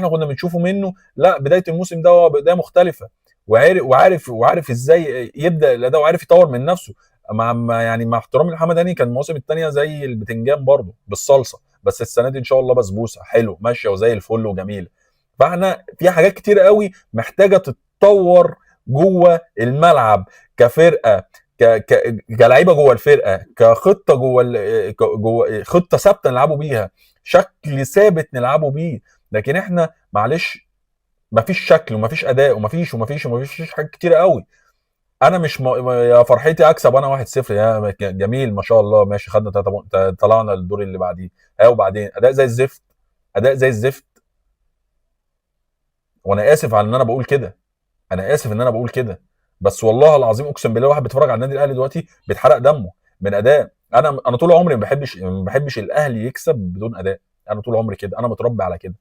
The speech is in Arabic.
احنا كنا بنشوفه منه، لا بدايه الموسم ده هو بدايه مختلفه، وعارف ازاي يبدا الاداء، وعارف يطور من نفسه. يعني مع احترامي لمحمد هاني، كان المواسم الثانيه زي البتنجان برضه بالصلصه، بس السنه دي ان شاء الله بسبوسه حلو ماشيه وزي الفل وجميله. فاحنا في حاجات كتير قوي محتاجه تتطور جوه الملعب، كفرقه، كلعيبه جوه الفرقه، كخطه جوه خطه ثابته نلعبوا بيها، شكل ثابت نلعبوا بيه. لكن احنا معلش مفيش شكل ومفيش اداء ومفيش حاجات كتير قوي. انا مش يا فرحتي اكسب انا 1-0، يا جميل ما شاء الله ماشي، خدنا طلعنا الدور اللي بعديه. ها وبعدين اداء زي الزفت، اداء زي الزفت. وانا اسف على ان انا بقول كده، انا اسف ان انا بقول كده، بس والله العظيم اقسم بالله واحد بيتفرج على النادي الاهلي دلوقتي بيتحرق دمه من اداء. انا طول عمري ما بحبش الاهلي يكسب بدون اداء. انا طول عمري كده، انا متربي على كده.